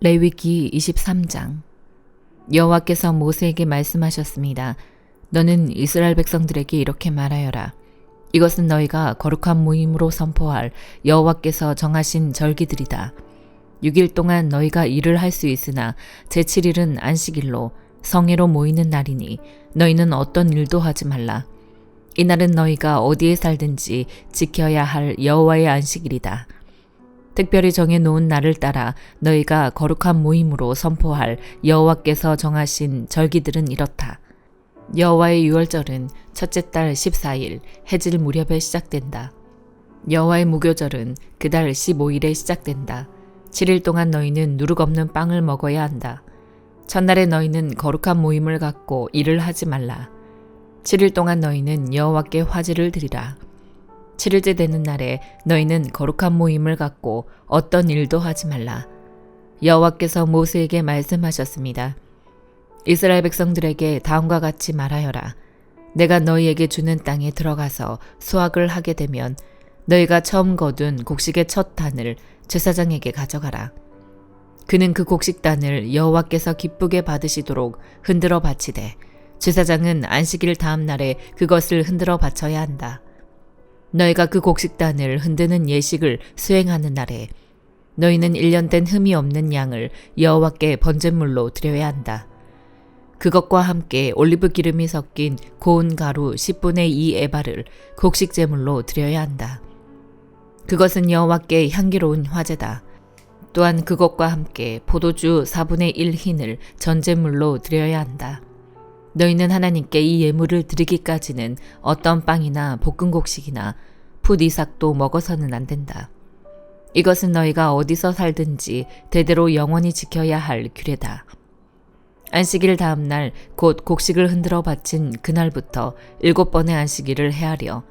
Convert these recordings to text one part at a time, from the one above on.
레위기 23장. 여호와께서 모세에게 말씀하셨습니다. 너는 이스라엘 백성들에게 이렇게 말하여라. 이것은 너희가 거룩한 모임으로 선포할 여호와께서 정하신 절기들이다. 6일 동안 너희가 일을 할 수 있으나 제7일은 안식일로 성회로 모이는 날이니 너희는 어떤 일도 하지 말라. 이날은 너희가 어디에 살든지 지켜야 할 여호와의 안식일이다. 특별히 정해놓은 날을 따라 너희가 거룩한 모임으로 선포할 여호와께서 정하신 절기들은 이렇다. 여호와의 유월절은 첫째 달 14일 해질 무렵에 시작된다. 여호와의 무교절은 그달 15일에 시작된다. 7일 동안 너희는 누룩 없는 빵을 먹어야 한다. 첫날에 너희는 거룩한 모임을 갖고 일을 하지 말라. 7일 동안 너희는 여호와께 화제를 드리라. 7일째 되는 날에 너희는 거룩한 모임을 갖고 어떤 일도 하지 말라. 여호와께서 모세에게 말씀하셨습니다. 이스라엘 백성들에게 다음과 같이 말하여라. 내가 너희에게 주는 땅에 들어가서 수확을 하게 되면 너희가 처음 거둔 곡식의 첫 단을 제사장에게 가져가라. 그는 그 곡식단을 여호와께서 기쁘게 받으시도록 흔들어 바치되 제사장은 안식일 다음 날에 그것을 흔들어 바쳐야 한다. 너희가 그 곡식단을 흔드는 예식을 수행하는 날에 너희는 1년 된 흠이 없는 양을 여호와께 번제물로 드려야 한다. 그것과 함께 올리브 기름이 섞인 고운 가루 10분의 2 에바를 곡식제물로 드려야 한다. 그것은 여호와께 향기로운 화제다. 또한 그것과 함께 포도주 4분의 1 흰을 전제물로 드려야 한다. 너희는 하나님께 이 예물을 드리기까지는 어떤 빵이나 볶은 곡식이나 풋 이삭도 먹어서는 안 된다. 이것은 너희가 어디서 살든지 대대로 영원히 지켜야 할 규례다. 안식일 다음 날 곧 곡식을 흔들어 바친 그날부터 7번의 안식일을 헤아려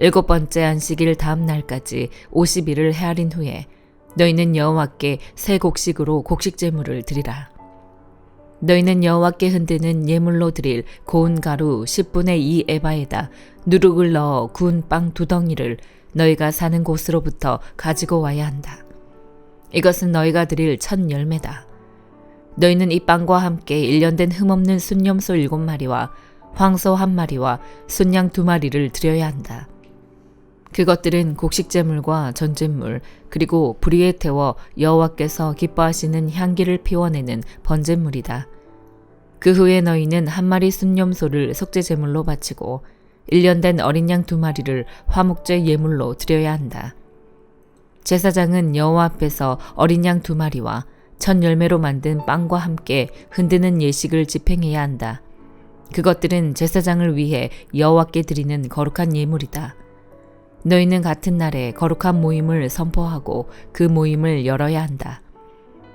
7번째 안식일 다음 날까지 50일을 헤아린 후에 너희는 여호와께 새 곡식으로 곡식제물을 드리라. 너희는 여호와께 흔드는 예물로 드릴 고운 가루 10분의 2 에바에다 누룩을 넣어 구운 빵 2덩이를 너희가 사는 곳으로부터 가지고 와야 한다. 이것은 너희가 드릴 첫 열매다. 너희는 이 빵과 함께 1년 된 흠없는 순염소 7마리와 황소 1마리와 순양 2마리를 드려야 한다. 그것들은 곡식제물과 전제물 그리고 불 위에 태워 여호와께서 기뻐하시는 향기를 피워내는 번제물이다. 그 후에 너희는 1마리 순염소를 속죄제물로 바치고 1년 된 어린 양 2마리를 화목제 예물로 드려야 한다. 제사장은 여호와 앞에서 어린 양 2마리와 첫 열매로 만든 빵과 함께 흔드는 예식을 집행해야 한다. 그것들은 제사장을 위해 여호와께 드리는 거룩한 예물이다. 너희는 같은 날에 거룩한 모임을 선포하고 그 모임을 열어야 한다.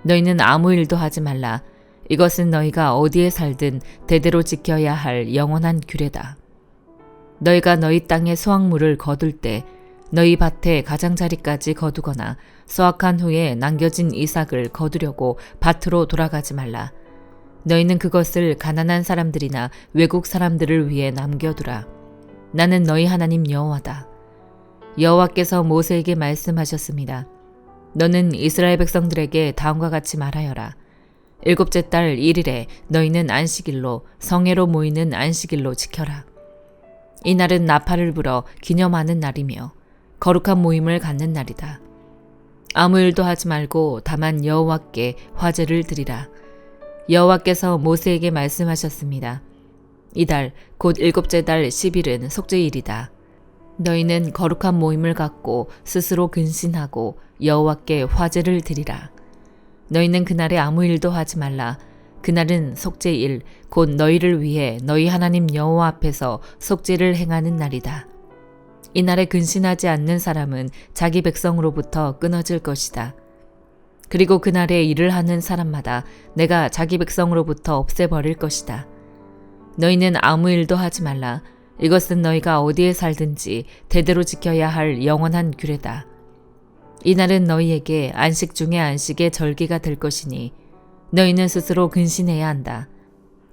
너희는 아무 일도 하지 말라. 이것은 너희가 어디에 살든 대대로 지켜야 할 영원한 규례다. 너희가 너희 땅의 수확물을 거둘 때 너희 밭의 가장자리까지 거두거나 수확한 후에 남겨진 이삭을 거두려고 밭으로 돌아가지 말라. 너희는 그것을 가난한 사람들이나 외국 사람들을 위해 남겨두라. 나는 너희 하나님 여호와다. 여호와께서 모세에게 말씀하셨습니다. 너는 이스라엘 백성들에게 다음과 같이 말하여라. 7째 달 1일에 너희는 안식일로 성회로 모이는 안식일로 지켜라. 이날은 나팔을 불어 기념하는 날이며 거룩한 모임을 갖는 날이다. 아무 일도 하지 말고 다만 여호와께 화제를 드리라. 여호와께서 모세에게 말씀하셨습니다. 이달 곧 7째 달 10일은 속죄일이다. 너희는 거룩한 모임을 갖고 스스로 근신하고 여호와께 화제를 드리라. 너희는 그날에 아무 일도 하지 말라. 그날은 속죄일 곧 너희를 위해 너희 하나님 여호와 앞에서 속죄를 행하는 날이다. 이날에 근신하지 않는 사람은 자기 백성으로부터 끊어질 것이다. 그리고 그날에 일을 하는 사람마다 내가 자기 백성으로부터 없애버릴 것이다. 너희는 아무 일도 하지 말라. 이것은 너희가 어디에 살든지 대대로 지켜야 할 영원한 규례다. 이날은 너희에게 안식 중에 안식의 절기가 될 것이니 너희는 스스로 근신해야 한다.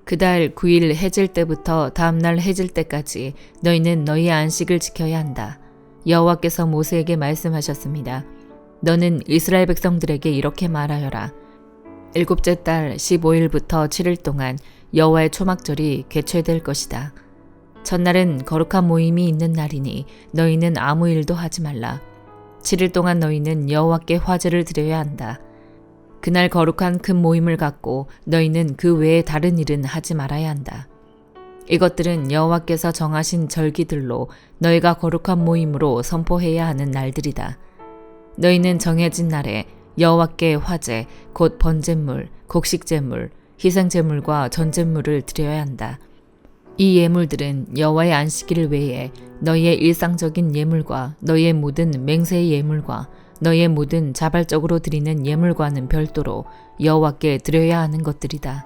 그달 9일 해질 때부터 다음날 해질 때까지 너희는 너희의 안식을 지켜야 한다. 여호와께서 모세에게 말씀하셨습니다. 너는 이스라엘 백성들에게 이렇게 말하여라. 일곱째 달 15일부터 7일 동안 여호와의 초막절이 개최될 것이다. 첫날은 거룩한 모임이 있는 날이니 너희는 아무 일도 하지 말라. 7일 동안 너희는 여호와께 화제를 드려야 한다. 그날 거룩한 큰 모임을 갖고 너희는 그 외에 다른 일은 하지 말아야 한다. 이것들은 여호와께서 정하신 절기들로 너희가 거룩한 모임으로 선포해야 하는 날들이다. 너희는 정해진 날에 여호와께 화제, 곧 번제물, 곡식제물, 희생제물과 전제물을 드려야 한다. 이 예물들은 여호와의 안식일 외에 너희의 일상적인 예물과 너희의 모든 맹세의 예물과 너희의 모든 자발적으로 드리는 예물과는 별도로 여호와께 드려야 하는 것들이다.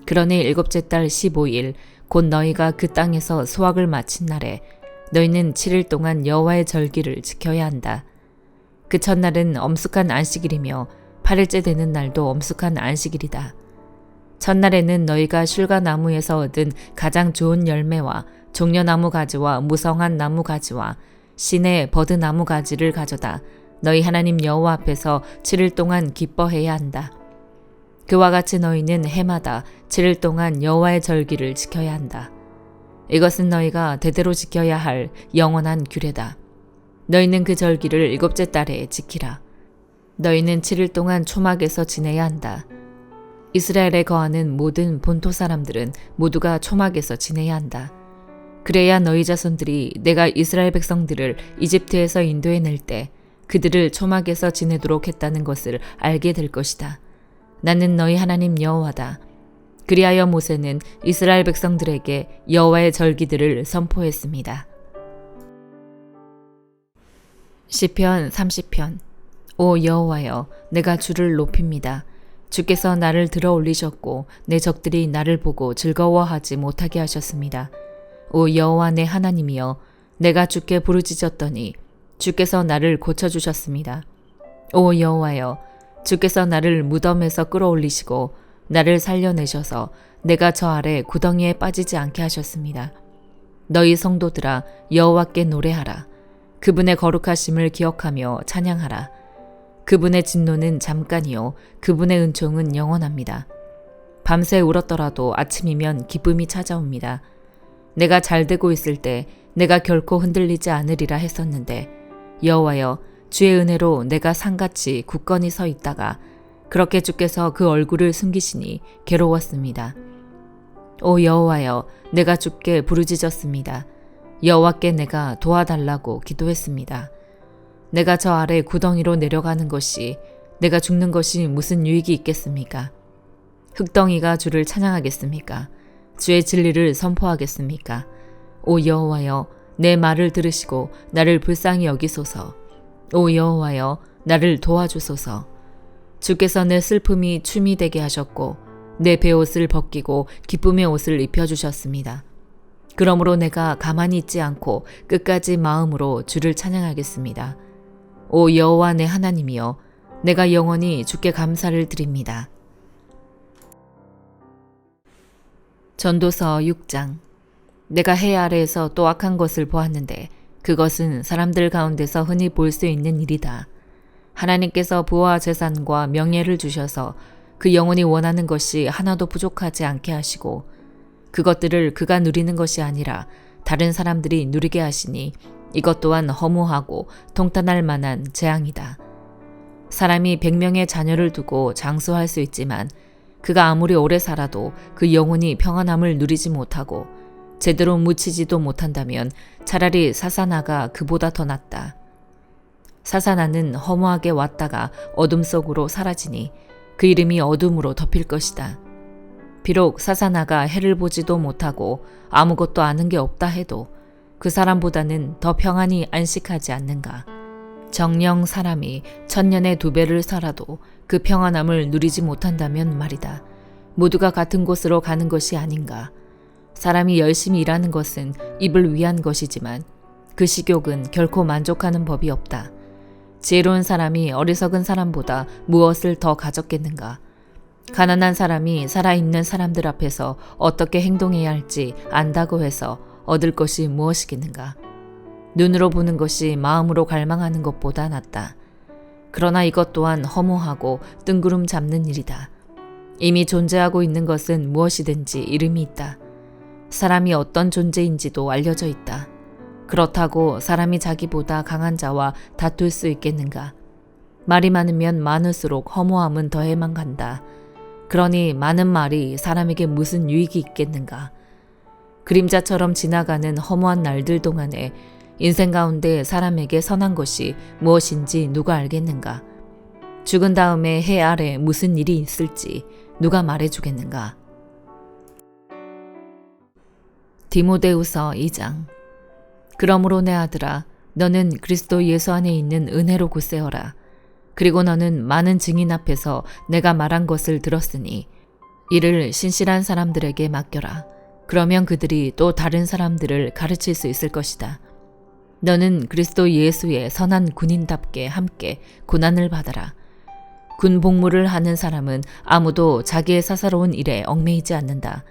그러니 일곱째 달 15일 곧 너희가 그 땅에서 수확을 마친 날에 너희는 7일 동안 여호와의 절기를 지켜야 한다. 그 첫날은 엄숙한 안식일이며 8일째 되는 날도 엄숙한 안식일이다. 첫날에는 너희가 슐가나무에서 얻은 가장 좋은 열매와 종려나무 가지와 무성한 나무 가지와 시내 버드나무 가지를 가져다 너희 하나님 여호와 앞에서 7일 동안 기뻐해야 한다. 그와 같이 너희는 해마다 7일 동안 여호와의 절기를 지켜야 한다. 이것은 너희가 대대로 지켜야 할 영원한 규례다. 너희는 그 절기를 일곱째 달에 지키라. 너희는 7일 동안 초막에서 지내야 한다. 이스라엘에 거하는 모든 본토 사람들은 모두가 초막에서 지내야 한다. 그래야 너희 자손들이 내가 이스라엘 백성들을 이집트에서 인도해낼 때 그들을 초막에서 지내도록 했다는 것을 알게 될 것이다. 나는 너희 하나님 여호와다. 그리하여 모세는 이스라엘 백성들에게 여호와의 절기들을 선포했습니다. 시편 30편. 오 여호와여, 내가 주를 높입니다. 주께서 나를 들어 올리셨고 내 적들이 나를 보고 즐거워하지 못하게 하셨습니다. 오 여호와 내 하나님이여, 내가 주께 부르짖었더니 주께서 나를 고쳐주셨습니다. 오 여호와여, 주께서 나를 무덤에서 끌어올리시고 나를 살려내셔서 내가 저 아래 구덩이에 빠지지 않게 하셨습니다. 너희 성도들아, 여호와께 노래하라. 그분의 거룩하심을 기억하며 찬양하라. 그분의 진노는 잠깐이요 그분의 은총은 영원합니다. 밤새 울었더라도 아침이면 기쁨이 찾아옵니다. 내가 잘되고 있을 때 내가 결코 흔들리지 않으리라 했었는데 여호와여, 주의 은혜로 내가 산같이 굳건히 서 있다가 그렇게 주께서 그 얼굴을 숨기시니 괴로웠습니다. 오 여호와여, 내가 주께 부르짖었습니다. 여호와께 내가 도와달라고 기도했습니다. 내가 저 아래 구덩이로 내려가는 것이, 내가 죽는 것이 무슨 유익이 있겠습니까? 흙덩이가 주를 찬양하겠습니까? 주의 진리를 선포하겠습니까? 오 여호와여, 내 말을 들으시고 나를 불쌍히 여기소서. 오 여호와여, 나를 도와주소서. 주께서 내 슬픔이 춤이 되게 하셨고 내 베옷을 벗기고 기쁨의 옷을 입혀주셨습니다. 그러므로 내가 가만히 있지 않고 끝까지 마음으로 주를 찬양하겠습니다. 오 여호와 내 하나님이여, 내가 영원히 주께 감사를 드립니다. 전도서 6장. 내가 해 아래에서 또 악한 것을 보았는데 그것은 사람들 가운데서 흔히 볼 수 있는 일이다. 하나님께서 부와 재산과 명예를 주셔서 그 영혼이 원하는 것이 하나도 부족하지 않게 하시고 그것들을 그가 누리는 것이 아니라 다른 사람들이 누리게 하시니 이것 또한 허무하고 통탄할 만한 재앙이다. 사람이 100명의 자녀를 두고 장수할 수 있지만 그가 아무리 오래 살아도 그 영혼이 평안함을 누리지 못하고 제대로 묻히지도 못한다면 차라리 사사나가 그보다 더 낫다. 사사나는 허무하게 왔다가 어둠 속으로 사라지니 그 이름이 어둠으로 덮일 것이다. 비록 사사나가 해를 보지도 못하고 아무것도 아는 게 없다 해도 그 사람보다는 더 평안히 안식하지 않는가. 정령 사람이 1000년의 2배를 살아도 그 평안함을 누리지 못한다면 말이다. 모두가 같은 곳으로 가는 것이 아닌가. 사람이 열심히 일하는 것은 입을 위한 것이지만 그 식욕은 결코 만족하는 법이 없다. 지혜로운 사람이 어리석은 사람보다 무엇을 더 가졌겠는가. 가난한 사람이 살아있는 사람들 앞에서 어떻게 행동해야 할지 안다고 해서 얻을 것이 무엇이겠는가. 눈으로 보는 것이 마음으로 갈망하는 것보다 낫다. 그러나 이것 또한 허무하고 뜬구름 잡는 일이다. 이미 존재하고 있는 것은 무엇이든지 이름이 있다. 사람이 어떤 존재인지도 알려져 있다. 그렇다고 사람이 자기보다 강한 자와 다툴 수 있겠는가? 말이 많으면 많을수록 허무함은 더해만 간다. 그러니 많은 말이 사람에게 무슨 유익이 있겠는가? 그림자처럼 지나가는 허무한 날들 동안에 인생 가운데 사람에게 선한 것이 무엇인지 누가 알겠는가? 죽은 다음에 해 아래 무슨 일이 있을지 누가 말해주겠는가? 디모데후서 2장. 그러므로 내 아들아, 너는 그리스도 예수 안에 있는 은혜로 굳세어라. 그리고 너는 많은 증인 앞에서 내가 말한 것을 들었으니 이를 신실한 사람들에게 맡겨라. 그러면 그들이 또 다른 사람들을 가르칠 수 있을 것이다. 너는 그리스도 예수의 선한 군인답게 함께 고난을 받아라. 군 복무를 하는 사람은 아무도 자기의 사사로운 일에 얽매이지 않는다.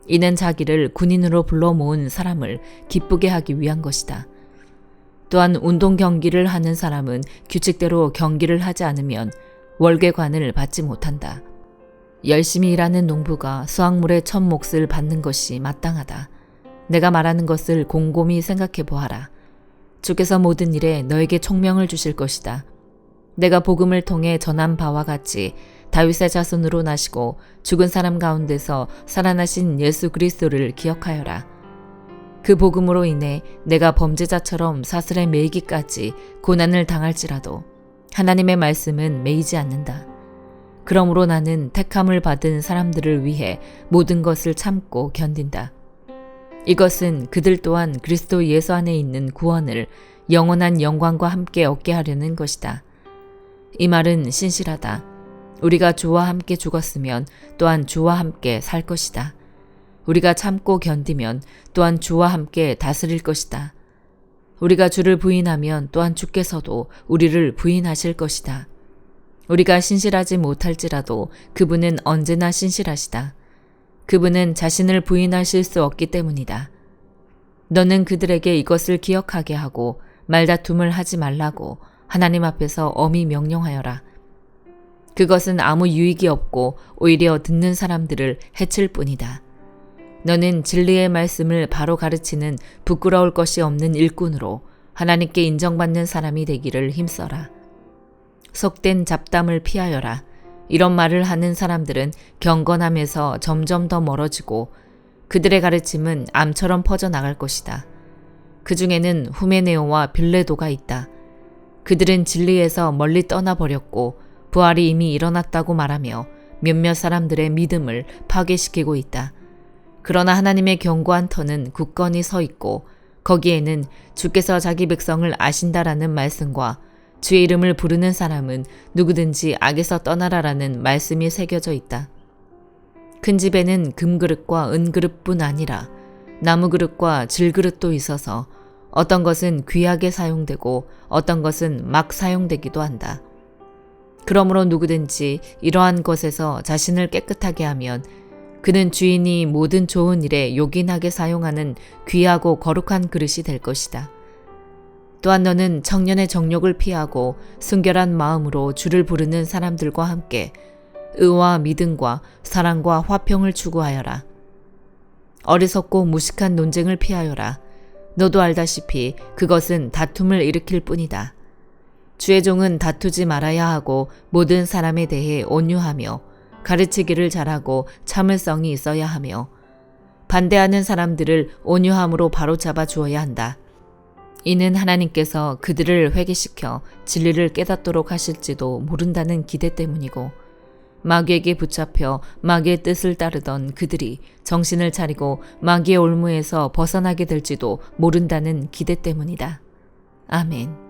이는 자기를 군인으로 불러 모은 사람을 기쁘게 하기 위한 것이다. 또한 운동 경기를 하는 사람은 규칙대로 경기를 하지 않으면 월계관을 받지 못한다. 열심히 일하는 농부가 수확물의 첫 몫을 받는 것이 마땅하다. 내가 말하는 것을 곰곰이 생각해 보아라. 주께서 모든 일에 너에게 총명을 주실 것이다. 내가 복음을 통해 전한 바와 같이 다윗의 자손으로 나시고 죽은 사람 가운데서 살아나신 예수 그리스도를 기억하여라. 그 복음으로 인해 내가 범죄자처럼 사슬에 매이기까지 고난을 당할지라도 하나님의 말씀은 매이지 않는다. 그러므로 나는 택함을 받은 사람들을 위해 모든 것을 참고 견딘다. 이것은 그들 또한 그리스도 예수 안에 있는 구원을 영원한 영광과 함께 얻게 하려는 것이다. 이 말은 신실하다. 우리가 주와 함께 죽었으면 또한 주와 함께 살 것이다. 우리가 참고 견디면 또한 주와 함께 다스릴 것이다. 우리가 주를 부인하면 또한 주께서도 우리를 부인하실 것이다. 우리가 신실하지 못할지라도 그분은 언제나 신실하시다. 그분은 자신을 부인하실 수 없기 때문이다. 너는 그들에게 이것을 기억하게 하고 말다툼을 하지 말라고 하나님 앞에서 엄히 명령하여라. 그것은 아무 유익이 없고 오히려 듣는 사람들을 해칠 뿐이다. 너는 진리의 말씀을 바로 가르치는 부끄러울 것이 없는 일꾼으로 하나님께 인정받는 사람이 되기를 힘써라. 속된 잡담을 피하여라. 이런 말을 하는 사람들은 경건함에서 점점 더 멀어지고 그들의 가르침은 암처럼 퍼져나갈 것이다. 그 중에는 후메네오와 빌레도가 있다. 그들은 진리에서 멀리 떠나버렸고 부활이 이미 일어났다고 말하며 몇몇 사람들의 믿음을 파괴시키고 있다. 그러나 하나님의 견고한 터는 굳건히 서 있고 거기에는 주께서 자기 백성을 아신다라는 말씀과 주의 이름을 부르는 사람은 누구든지 악에서 떠나라라는 말씀이 새겨져 있다. 큰 집에는 금그릇과 은그릇뿐 아니라 나무그릇과 질그릇도 있어서 어떤 것은 귀하게 사용되고 어떤 것은 막 사용되기도 한다. 그러므로 누구든지 이러한 것에서 자신을 깨끗하게 하면 그는 주인이 모든 좋은 일에 요긴하게 사용하는 귀하고 거룩한 그릇이 될 것이다. 또한 너는 청년의 정욕을 피하고 순결한 마음으로 주를 부르는 사람들과 함께 의와 믿음과 사랑과 화평을 추구하여라. 어리석고 무식한 논쟁을 피하여라. 너도 알다시피 그것은 다툼을 일으킬 뿐이다. 주의 종은 다투지 말아야 하고 모든 사람에 대해 온유하며 가르치기를 잘하고 참을성이 있어야 하며 반대하는 사람들을 온유함으로 바로잡아 주어야 한다. 이는 하나님께서 그들을 회개시켜 진리를 깨닫도록 하실지도 모른다는 기대 때문이고 마귀에게 붙잡혀 마귀의 뜻을 따르던 그들이 정신을 차리고 마귀의 올무에서 벗어나게 될지도 모른다는 기대 때문이다. 아멘.